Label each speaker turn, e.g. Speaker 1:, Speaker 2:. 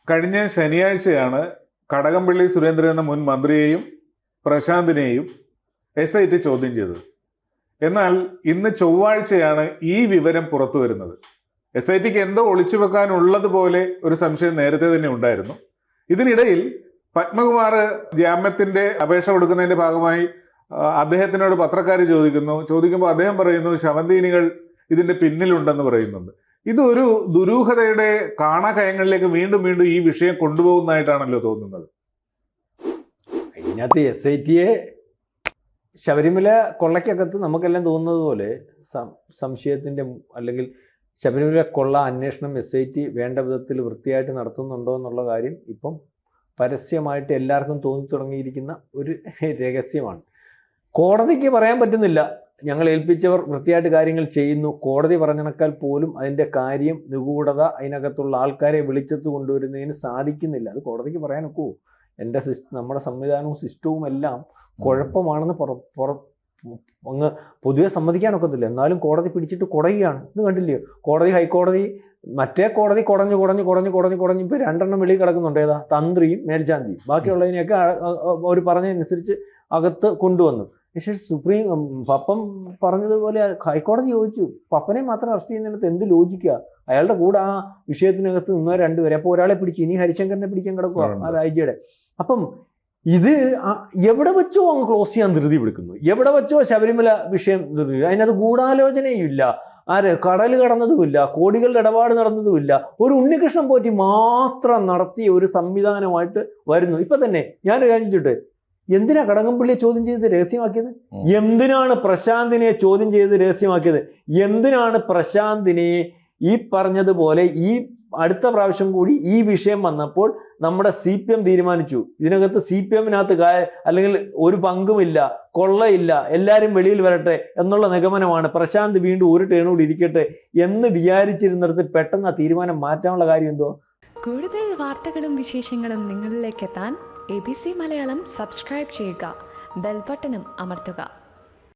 Speaker 1: കഴിഞ്ഞ ശനിയാഴ്ചയാണ് കടകംപള്ളി സുരേന്ദ്രൻ എന്ന മുൻ മന്ത്രിയെയും പ്രശാന്തിനെയും SIT ചോദ്യം ചെയ്തത്. എന്നാൽ ഇന്ന് ചൊവ്വാഴ്ചയാണ് ഈ വിവരം പുറത്തു വരുന്നത്. SITക്ക് എന്തോ ഒളിച്ചു വെക്കാനുള്ളതുപോലെ ഒരു സംശയം നേരത്തെ തന്നെ ഉണ്ടായിരുന്നു. ഇതിനിടയിൽ പത്മകുമാർ ജാമ്യത്തിന്റെ അപേക്ഷ കൊടുക്കുന്നതിന്റെ ഭാഗമായി അദ്ദേഹത്തിനോട് പത്രക്കാർ ചോദിക്കുമ്പോൾ അദ്ദേഹം പറയുന്നു ശവന്തീനികൾ ഇതിന്റെ പിന്നിലുണ്ടെന്ന് പറയുന്നുണ്ട്. ഇതൊരു ദുരൂഹതയുടെ കാണാകയങ്ങളിലേക്ക് വീണ്ടും വീണ്ടും ഈ വിഷയം കൊണ്ടുപോകുന്നതായിട്ടാണല്ലോ തോന്നുന്നത്.
Speaker 2: ഇതിനകത്ത് SITയെ ശബരിമല കൊള്ളയ്ക്കകത്ത് നമുക്കെല്ലാം തോന്നുന്നത് പോലെ സംശയത്തിൻ്റെ അല്ലെങ്കിൽ ശബരിമല കൊള്ള അന്വേഷണം SIT വേണ്ട വിധത്തിൽ വൃത്തിയായിട്ട് നടത്തുന്നുണ്ടോ എന്നുള്ള കാര്യം ഇപ്പം പരസ്യമായിട്ട് എല്ലാവർക്കും തോന്നി തുടങ്ങിയിരിക്കുന്ന ഒരു രഹസ്യമാണ്. കോടതിക്ക് പറയാൻ പറ്റുന്നില്ല ഞങ്ങൾ ഏൽപ്പിച്ചവർ വൃത്തിയായിട്ട് കാര്യങ്ങൾ ചെയ്യുന്നു. കോടതി പറഞ്ഞണക്കാൽ പോലും അതിൻ്റെ കാര്യം നിഗൂഢത അതിനകത്തുള്ള ആൾക്കാരെ വിളിച്ചെത്ത് കൊണ്ടുവരുന്നതിന് സാധിക്കുന്നില്ല. അത് കോടതിക്ക് പറയാനൊക്കുമോ? നമ്മുടെ സംവിധാനവും സിസ്റ്റവും എല്ലാം കുഴപ്പമാണെന്ന് അങ്ങ് പൊതുവെ സമ്മതിക്കാനൊക്കത്തില്ല. എന്നാലും കോടതി പിടിച്ചിട്ട് കുടയുകയാണ്. ഇത് കണ്ടില്ലയോ? ഹൈക്കോടതി മറ്റേ കോടതി കുടഞ്ഞ് ഇപ്പോൾ 2 വെളിയിൽ കിടക്കുന്നുണ്ട്. ഏതാ? തന്ത്രിയും മേൽശാന്തിയും. ബാക്കിയുള്ളതിനെയൊക്കെ അവർ പറഞ്ഞതനുസരിച്ച് അകത്ത് കൊണ്ടുവന്നു. പക്ഷേ പപ്പൻ പറഞ്ഞതുപോലെ ഹൈക്കോടതി ചോദിച്ചു, പപ്പനെ മാത്രം അറസ്റ്റ് ചെയ്യുന്നതിനകത്ത് എന്ത് ലോജിക്കുക? അയാളുടെ കൂടെ ആ വിഷയത്തിനകത്ത് നിന്നോ 2 പേരെ. അപ്പോൾ ഒരാളെ പിടിച്ചു, ഇനി ഹരിശങ്കറിനെ പിടിക്കാൻ കിടക്കുക ആ രാജ്യയുടെ. അപ്പം ഇത് എവിടെ വെച്ചോ അങ്ങ് ക്ലോസ് ചെയ്യാൻ ധൃതി പിടിക്കുന്നു. എവിടെ വെച്ചോ ശബരിമല വിഷയം ധൃതി. അതിനകത്ത് ഗൂഢാലോചനയുമില്ല, കടൽ കടന്നതുമില്ല, കോടികളുടെ ഇടപാട് നടന്നതുമില്ല. ഒരു ഉണ്ണികൃഷ്ണൻ പോറ്റി മാത്രം നടത്തിയ ഒരു സംവിധാനമായിട്ട് വരുന്നു. ഇപ്പൊ തന്നെ ഞാനൊരു കാര്യം ചോദിച്ചിട്ട്, എന്തിനാ കടകംപള്ളിയെ ചോദ്യം ചെയ്ത് രഹസ്യമാക്കിയത്? എന്തിനാണ് പ്രശാന്തിനെ ചോദ്യം ചെയ്ത് രഹസ്യമാക്കിയത്? എന്തിനാണ് പ്രശാന്തിനെ ഈ പറഞ്ഞതുപോലെ ഈ അടുത്ത പ്രാവശ്യം കൂടി ഈ വിഷയം വന്നപ്പോൾ നമ്മുടെ CPM തീരുമാനിച്ചു ഇതിനകത്ത് CPMനകത്ത് അല്ലെങ്കിൽ ഒരു പങ്കുമില്ല, കൊള്ളയില്ല, എല്ലാവരും വെളിയിൽ വരട്ടെ എന്നുള്ള നിഗമനമാണ്. പ്രശാന്ത് വീണ്ടും ഒരു ടേൺ കൂടി ഇരിക്കട്ടെ എന്ന് വിചാരിച്ചിരുന്നിടത്ത് പെട്ടെന്ന് ആ തീരുമാനം മാറ്റാനുള്ള കാര്യം എന്തോ?
Speaker 3: കൂടുതൽ വാർത്തകളും വിശേഷങ്ങളും നിങ്ങളിലേക്ക് എത്താൻ ABC മലയാളം സബ്സ്ക്രൈബ് ചെയ്യുക, ബെൽ ബട്ടണും അമർത്തുക.